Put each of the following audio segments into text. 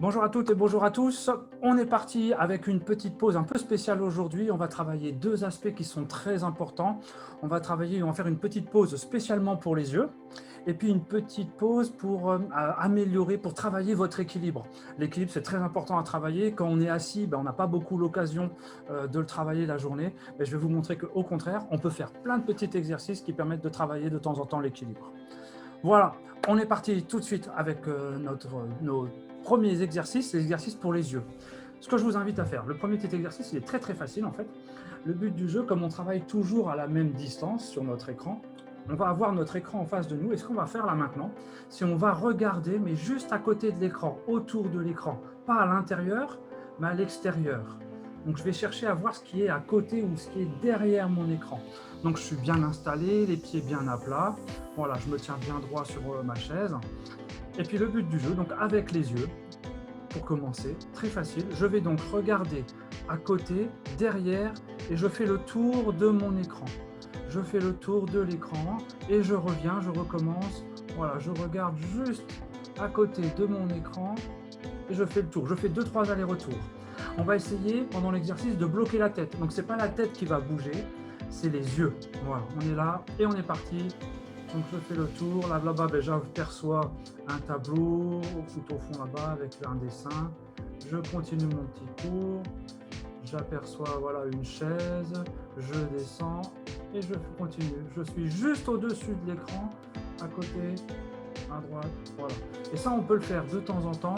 Bonjour à toutes et bonjour à tous. On est parti avec une petite pause un peu spéciale aujourd'hui. On va travailler deux aspects qui sont très importants. On va faire une petite pause spécialement pour les yeux et puis une petite pause pour améliorer, pour travailler votre équilibre. L'équilibre, c'est très important à travailler. Quand on est assis, on n'a pas beaucoup l'occasion de le travailler la journée. Mais je vais vous montrer qu'au contraire, on peut faire plein de petits exercices qui permettent de travailler de temps en temps l'équilibre. Voilà, on est parti tout de suite avec nos premiers exercices, les exercices pour les yeux. Ce que je vous invite à faire, le premier petit exercice, il est très très facile en fait. Le but du jeu, comme on travaille toujours à la même distance sur notre écran, on va avoir notre écran en face de nous. Et ce qu'on va faire là maintenant, c'est on va regarder, mais juste à côté de l'écran, autour de l'écran, pas à l'intérieur, mais à l'extérieur. Donc je vais chercher à voir ce qui est à côté ou ce qui est derrière mon écran. Donc je suis bien installé, les pieds bien à plat. Voilà, je me tiens bien droit sur ma chaise. Et puis le but du jeu, donc avec les yeux, pour commencer, très facile, je vais donc regarder à côté, derrière, et je fais le tour de mon écran. Je fais le tour de l'écran et je reviens, je recommence. Voilà, je regarde juste à côté de mon écran et je fais le tour. Je fais 2-3 allers-retours. On va essayer pendant l'exercice de bloquer la tête. Donc c'est pas la tête qui va bouger, c'est les yeux. Voilà, on est là et on est parti. Donc je fais le tour, là-bas, j'aperçois un tableau tout au fond là-bas avec un dessin. Je continue mon petit tour, j'aperçois voilà, une chaise, je descends et je continue. Je suis juste au-dessus de l'écran, à côté, à droite, voilà. Et ça, on peut le faire de temps en temps.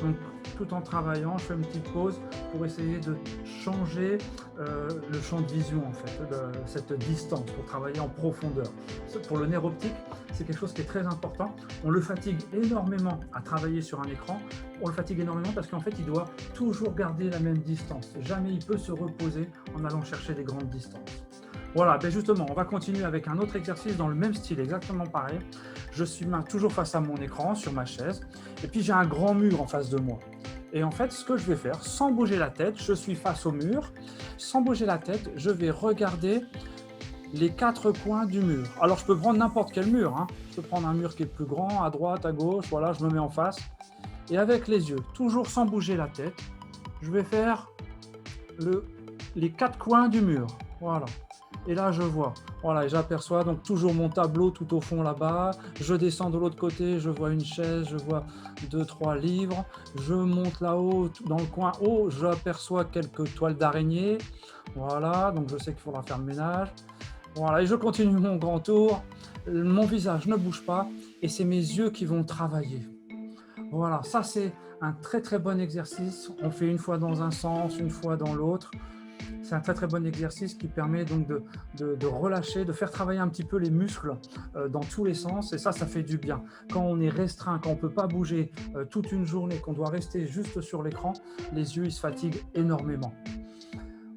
Donc, tout en travaillant, je fais une petite pause pour essayer de changer le champ de vision, en fait, cette distance, pour travailler en profondeur. Pour le nerf optique, c'est quelque chose qui est très important. On le fatigue énormément à travailler sur un écran. On le fatigue énormément parce qu'en fait, il doit toujours garder la même distance. Jamais il peut se reposer en allant chercher des grandes distances. Voilà, justement, on va continuer avec un autre exercice dans le même style, exactement pareil. Je suis toujours face à mon écran, sur ma chaise, et puis j'ai un grand mur en face de moi. Et en fait, ce que je vais faire, sans bouger la tête, je suis face au mur, sans bouger la tête, je vais regarder les 4 coins du mur. Alors, je peux prendre n'importe quel mur, hein. Je peux prendre un mur qui est plus grand, à droite, à gauche, voilà, je me mets en face. Et avec les yeux, toujours sans bouger la tête, je vais faire les 4 coins du mur, voilà. Et là, je vois, voilà, et j'aperçois donc toujours mon tableau tout au fond là-bas. Je descends de l'autre côté, je vois une chaise, je vois 2-3 livres. Je monte là-haut, dans le coin haut, j'aperçois quelques toiles d'araignée. Voilà, donc je sais qu'il faudra faire le ménage. Voilà, et je continue mon grand tour. Mon visage ne bouge pas et c'est mes yeux qui vont travailler. Voilà, ça c'est un très très bon exercice. On fait une fois dans un sens, une fois dans l'autre. C'est un très très bon exercice qui permet donc de relâcher, de faire travailler un petit peu les muscles dans tous les sens, et ça fait du bien. Quand on est restreint, quand on ne peut pas bouger toute une journée, qu'on doit rester juste sur l'écran, les yeux ils se fatiguent énormément.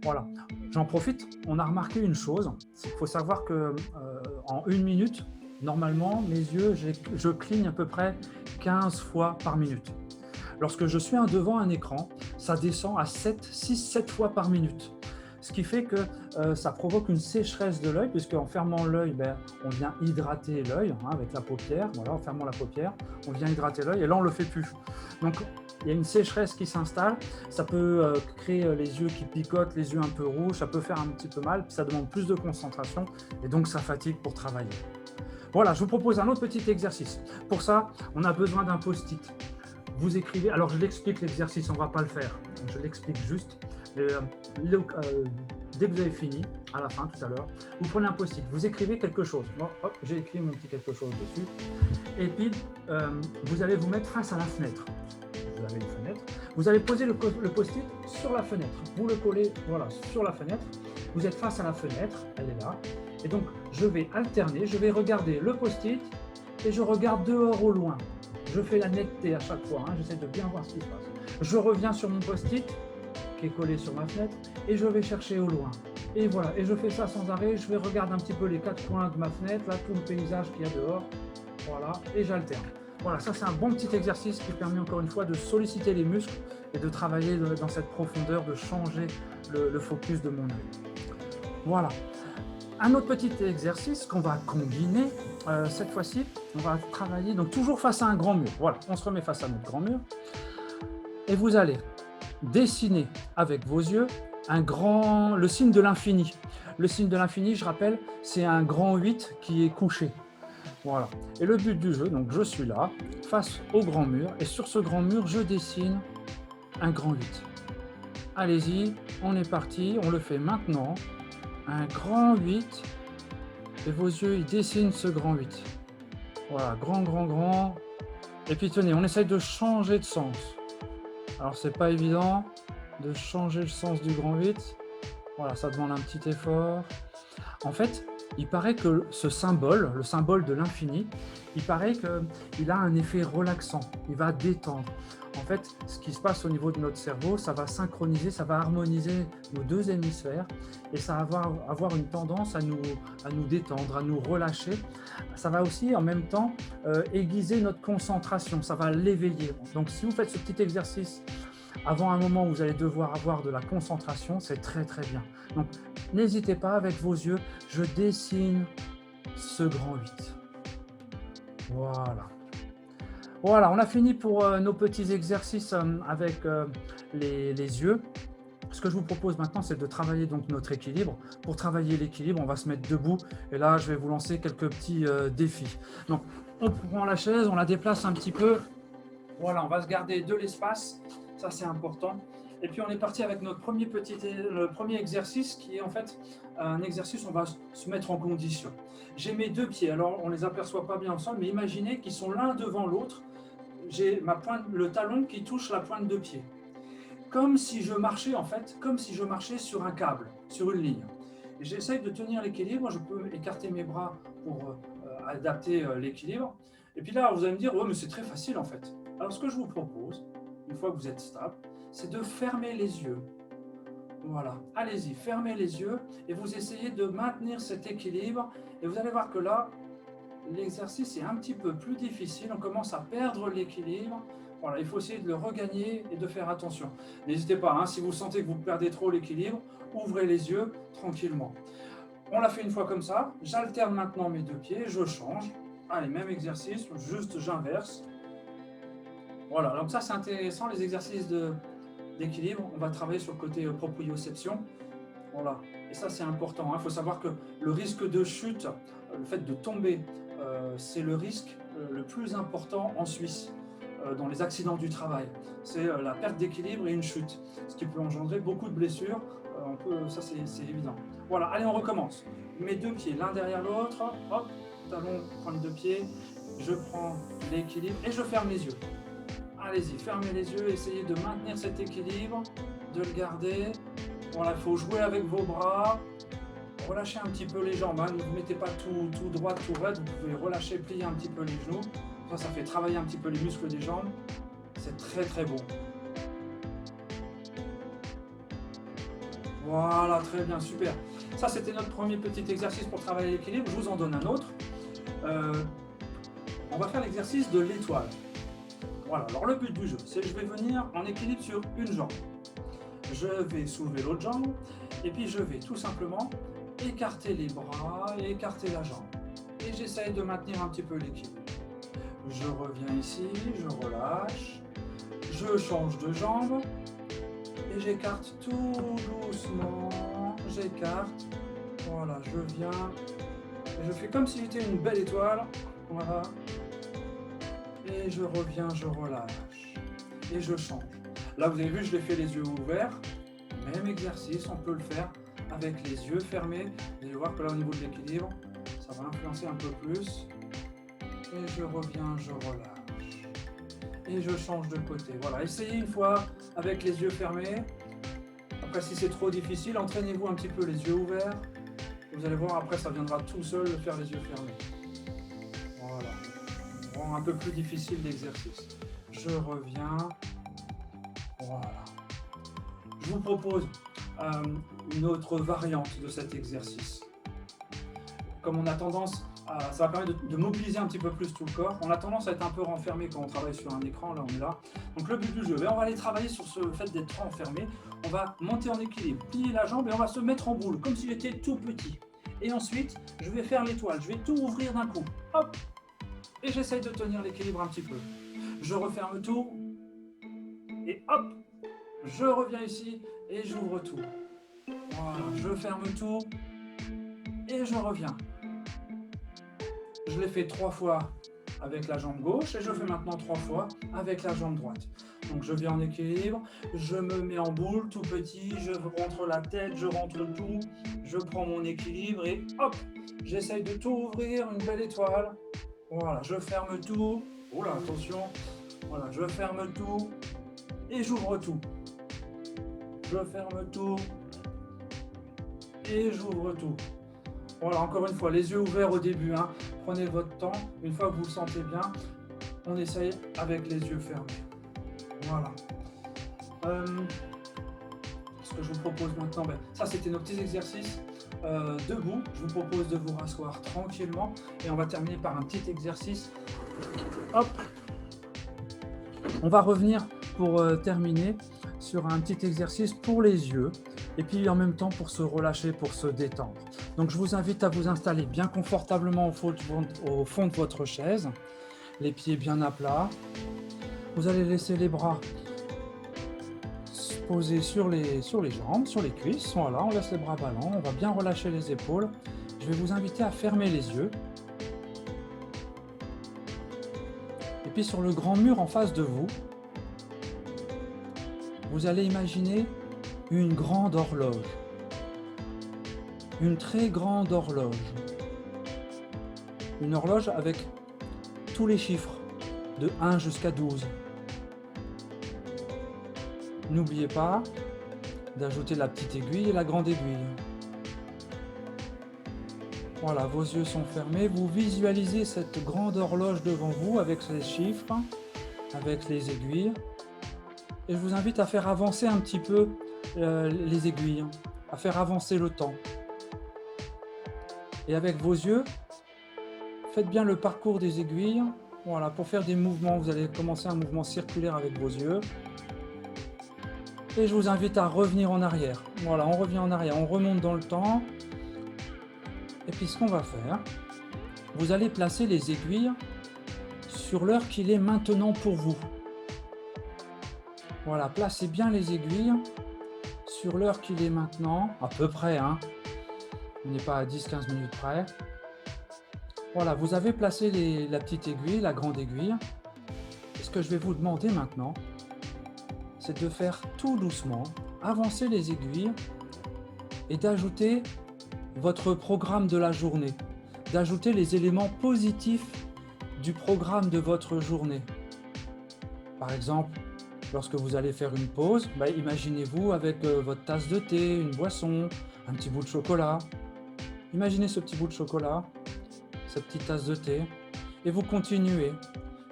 Voilà, j'en profite, on a remarqué une chose, c'est qu'il faut savoir qu'en 1 minute, normalement, mes yeux, je cligne à peu près 15 fois par minute. Lorsque je suis devant un écran, ça descend à 6-7 fois par minute. Ce qui fait que ça provoque une sécheresse de l'œil, puisqu'en fermant l'œil, on vient hydrater l'œil avec la paupière. Voilà, en fermant la paupière, on vient hydrater l'œil, et là, on ne le fait plus. Donc, il y a une sécheresse qui s'installe. Ça peut créer les yeux qui picotent, les yeux un peu rouges, ça peut faire un petit peu mal, ça demande plus de concentration, et donc ça fatigue pour travailler. Voilà, je vous propose un autre petit exercice. Pour ça, on a besoin d'un post-it. Vous écrivez, alors je l'explique l'exercice, on ne va pas le faire, je l'explique juste. Dès que vous avez fini, à la fin, tout à l'heure, vous prenez un post-it, vous écrivez quelque chose. Bon, hop, j'ai écrit mon petit quelque chose dessus. Et puis, vous allez vous mettre face à la fenêtre. Vous avez une fenêtre. Vous allez poser le post-it sur la fenêtre. Vous le collez, voilà, sur la fenêtre. Vous êtes face à la fenêtre, elle est là. Et donc, je vais alterner, je vais regarder le post-it et je regarde dehors au loin. Je fais la netteté à chaque fois, j'essaie de bien voir ce qui se passe. Je reviens sur mon post-it qui est collé sur ma fenêtre et je vais chercher au loin. Et voilà, et je fais ça sans arrêt, je vais regarder un petit peu les 4 coins de ma fenêtre, là, tout le paysage qu'il y a dehors, voilà, et j'alterne. Voilà, ça c'est un bon petit exercice qui permet encore une fois de solliciter les muscles et de travailler dans cette profondeur, de changer le focus de mon œil. Voilà. Un autre petit exercice qu'on va combiner, cette fois-ci, on va travailler donc toujours face à un grand mur. Voilà, on se remet face à notre grand mur. et vous allez dessiner avec vos yeux le signe de l'infini. Le signe de l'infini, je rappelle, c'est un grand 8 qui est couché. Voilà. Et le but du jeu, donc je suis là, face au grand mur, et sur ce grand mur, je dessine un grand 8. Allez-y, on est parti, on le fait maintenant. Un grand 8, et vos yeux, ils dessinent ce grand 8. Voilà, grand, grand, grand. Et puis tenez, on essaye de changer de sens. Alors, c'est pas évident de changer le sens du grand 8. Voilà, ça demande un petit effort. En fait, il paraît que ce symbole, le symbole de l'infini, il paraît qu'il a un effet relaxant, il va détendre. En fait, ce qui se passe au niveau de notre cerveau, ça va synchroniser, ça va harmoniser nos deux hémisphères et ça va avoir une tendance à nous détendre, à nous relâcher. Ça va aussi en même temps aiguiser notre concentration, ça va l'éveiller. Donc si vous faites ce petit exercice avant un moment où vous allez devoir avoir de la concentration, c'est très très bien. Donc n'hésitez pas avec vos yeux, je dessine ce grand 8. Voilà. Voilà, on a fini pour nos petits exercices avec les yeux. Ce que je vous propose maintenant, c'est de travailler donc notre équilibre. Pour travailler l'équilibre, on va se mettre debout. Et là, je vais vous lancer quelques petits défis. Donc, on prend la chaise, on la déplace un petit peu. Voilà, on va se garder de l'espace. Ça, c'est important. Et puis, on est parti avec notre le premier exercice qui est en fait un exercice où on va se mettre en condition. J'ai mes deux pieds. Alors, on ne les aperçoit pas bien ensemble, mais imaginez qu'ils sont l'un devant l'autre. J'ai le talon qui touche la pointe de pied. Comme si je marchais en fait, comme si je marchais sur un câble, sur une ligne. Et j'essaye de tenir l'équilibre, je peux écarter mes bras pour adapter l'équilibre. Et puis là, vous allez me dire, ouais, mais c'est très facile en fait. Alors ce que je vous propose, une fois que vous êtes stable, c'est de fermer les yeux. Voilà, allez-y, fermez les yeux et vous essayez de maintenir cet équilibre. Et vous allez voir que là, l'exercice est un petit peu plus difficile, on commence à perdre l'équilibre. Voilà, il faut essayer de le regagner et de faire attention. N'hésitez pas, hein, si vous sentez que vous perdez trop l'équilibre, ouvrez les yeux tranquillement. On l'a fait une fois comme ça, j'alterne maintenant mes deux pieds, je change. Allez, même exercice, juste j'inverse. Voilà, donc ça c'est intéressant, les exercices d'équilibre. On va travailler sur le côté proprioception. Voilà, et ça c'est important. Il faut savoir que le risque de chute, le fait de tomber, c'est le risque le plus important en Suisse dans les accidents du travail. C'est la perte d'équilibre et une chute, ce qui peut engendrer beaucoup de blessures. Ça c'est évident. Voilà, allez on recommence. Mes deux pieds l'un derrière l'autre, hop, talon, prends les deux pieds, je prends l'équilibre et je ferme les yeux. Allez-y, fermez les yeux, essayez de maintenir cet équilibre, de le garder. Voilà, il faut jouer avec vos bras, relâchez un petit peu les jambes, hein. Ne vous mettez pas tout droit, tout raide, vous pouvez relâcher, plier un petit peu les genoux. Ça fait travailler un petit peu les muscles des jambes, c'est très très bon. Voilà, très bien, super. Ça c'était notre premier petit exercice pour travailler l'équilibre, je vous en donne un autre. On va faire l'exercice de l'étoile. Voilà, alors le but du jeu, c'est que je vais venir en équilibre sur une jambe. Je vais soulever l'autre jambe et puis je vais tout simplement écarter les bras et écarter la jambe. Et j'essaye de maintenir un petit peu l'équilibre. Je reviens ici, je relâche, je change de jambe et j'écarte tout doucement, j'écarte. Voilà, je viens, je fais comme si j'étais une belle étoile. Voilà. Et je reviens, je relâche et je change. Là, vous avez vu, je l'ai fait les yeux ouverts. Même exercice, on peut le faire avec les yeux fermés. Vous allez voir que là, au niveau de l'équilibre, ça va influencer un peu plus. Et je reviens, je relâche. Et je change de côté. Voilà, essayez une fois avec les yeux fermés. Après, si c'est trop difficile, entraînez-vous un petit peu les yeux ouverts. Vous allez voir, après, ça viendra tout seul de faire les yeux fermés. Voilà. On rend un peu plus difficile l'exercice. Je reviens. Voilà. Je vous propose une autre variante de cet exercice. Comme on a tendance, ça va permettre de mobiliser un petit peu plus tout le corps. On a tendance à être un peu renfermé quand on travaille sur un écran, là on est là. Donc le but du jeu, on va aller travailler sur ce fait d'être renfermé. On va monter en équilibre, plier la jambe et on va se mettre en boule, comme si j'étais tout petit. Et ensuite, je vais faire l'étoile, je vais tout ouvrir d'un coup. Hop! Et j'essaye de tenir l'équilibre un petit peu. Je referme tout. et hop, je reviens ici et j'ouvre tout. Voilà, je ferme tout et je reviens. Je l'ai fait 3 fois avec la jambe gauche et je fais maintenant 3 fois avec la jambe droite. Donc je viens en équilibre, je me mets en boule tout petit, je rentre la tête, je rentre tout, je prends mon équilibre et hop, j'essaye de tout ouvrir, une belle étoile. Voilà, je ferme tout. Oula, attention. Voilà, je ferme tout et j'ouvre tout. Je ferme tout et j'ouvre tout. Voilà, encore une fois, les yeux ouverts au début. Hein. Prenez votre temps. Une fois que vous le sentez bien, on essaye avec les yeux fermés. Voilà. Ce que je vous propose maintenant, ça c'était nos petits exercices debout. Je vous propose de vous rasseoir tranquillement et on va terminer par un petit exercice. Hop. On va revenir pour terminer sur un petit exercice pour les yeux et puis en même temps pour se relâcher, pour se détendre. Donc je vous invite à vous installer bien confortablement au fond de votre chaise, les pieds bien à plat. Vous allez laisser les bras se poser sur les jambes, sur les cuisses. Voilà, on laisse les bras ballants, on va bien relâcher les épaules. Je vais vous inviter à fermer les yeux. Et puis sur le grand mur en face de vous, vous allez imaginer une grande horloge. Une très grande horloge. Une horloge avec tous les chiffres, de 1 jusqu'à 12. N'oubliez pas d'ajouter la petite aiguille et la grande aiguille. Voilà, vos yeux sont fermés. Vous visualisez cette grande horloge devant vous avec ses chiffres, avec les aiguilles. Et je vous invite à faire avancer un petit peu les aiguilles, à faire avancer le temps. Et avec vos yeux, faites bien le parcours des aiguilles. Voilà, pour faire des mouvements, vous allez commencer un mouvement circulaire avec vos yeux. Et je vous invite à revenir en arrière. Voilà, on revient en arrière, on remonte dans le temps. Et puis ce qu'on va faire, vous allez placer les aiguilles sur l'heure qu'il est maintenant pour vous. Voilà, placez bien les aiguilles sur l'heure qu'il est maintenant, à peu près, hein. On n'est pas à 10-15 minutes près. Voilà, vous avez placé la petite aiguille, la grande aiguille. Et ce que je vais vous demander maintenant, c'est de faire tout doucement, avancer les aiguilles et d'ajouter votre programme de la journée, d'ajouter les éléments positifs du programme de votre journée. Par exemple, lorsque vous allez faire une pause, imaginez-vous avec votre tasse de thé, une boisson, un petit bout de chocolat. Imaginez ce petit bout de chocolat, cette petite tasse de thé, et vous continuez.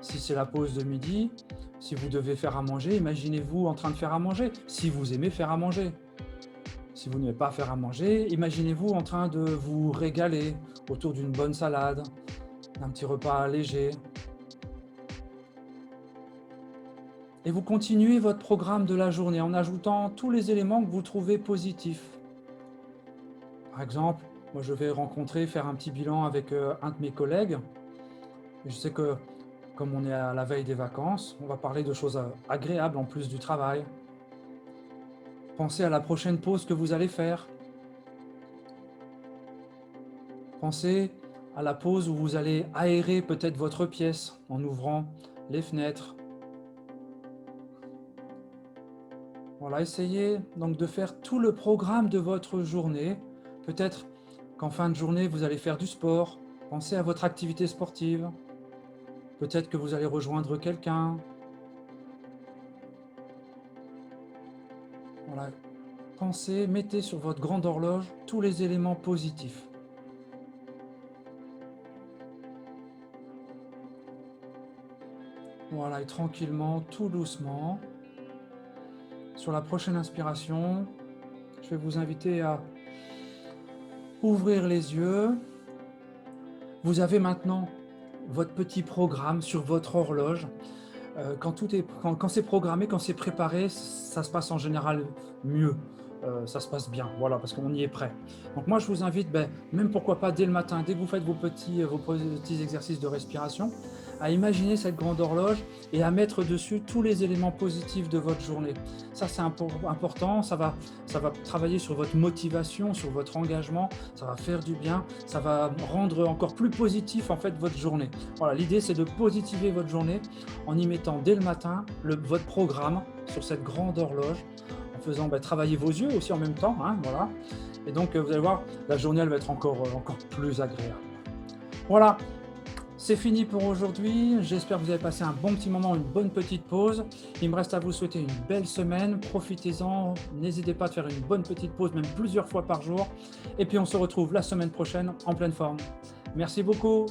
Si c'est la pause de midi, si vous devez faire à manger, imaginez-vous en train de faire à manger, si vous aimez faire à manger. Si vous n'aimez pas faire à manger, imaginez-vous en train de vous régaler autour d'une bonne salade, d'un petit repas léger. Et vous continuez votre programme de la journée en ajoutant tous les éléments que vous trouvez positifs. Par exemple, moi je vais faire un petit bilan avec un de mes collègues. Je sais que comme on est à la veille des vacances, on va parler de choses agréables en plus du travail. Pensez à la prochaine pause que vous allez faire. Pensez à la pause où vous allez aérer peut-être votre pièce en ouvrant les fenêtres. Voilà, essayez donc de faire tout le programme de votre journée. Peut-être qu'en fin de journée, vous allez faire du sport. Pensez à votre activité sportive. Peut-être que vous allez rejoindre quelqu'un. Voilà. Pensez, mettez sur votre grande horloge tous les éléments positifs. Voilà, et tranquillement, tout doucement. Sur la prochaine inspiration, je vais vous inviter à ouvrir les yeux. Vous avez maintenant votre petit programme sur votre horloge. Quand c'est programmé, quand c'est préparé, ça se passe en général mieux. ça se passe bien, voilà, parce qu'on y est prêt. Donc moi, je vous invite, ben, même pourquoi pas dès le matin, dès que vous faites vos petits exercices de respiration, à imaginer cette grande horloge et à mettre dessus tous les éléments positifs de votre journée. Ça, c'est important, ça va travailler sur votre motivation, sur votre engagement, ça va faire du bien, ça va rendre encore plus positif en fait votre journée. Voilà, l'idée c'est de positiver votre journée en y mettant dès le matin votre programme sur cette grande horloge, en faisant travailler vos yeux aussi en même temps, hein, voilà. Et donc vous allez voir, la journée elle va être encore plus agréable. Voilà, c'est fini pour aujourd'hui. J'espère que vous avez passé un bon petit moment, une bonne petite pause. Il me reste à vous souhaiter une belle semaine. Profitez-en. N'hésitez pas à faire une bonne petite pause, même plusieurs fois par jour. Et puis on se retrouve la semaine prochaine en pleine forme. Merci beaucoup.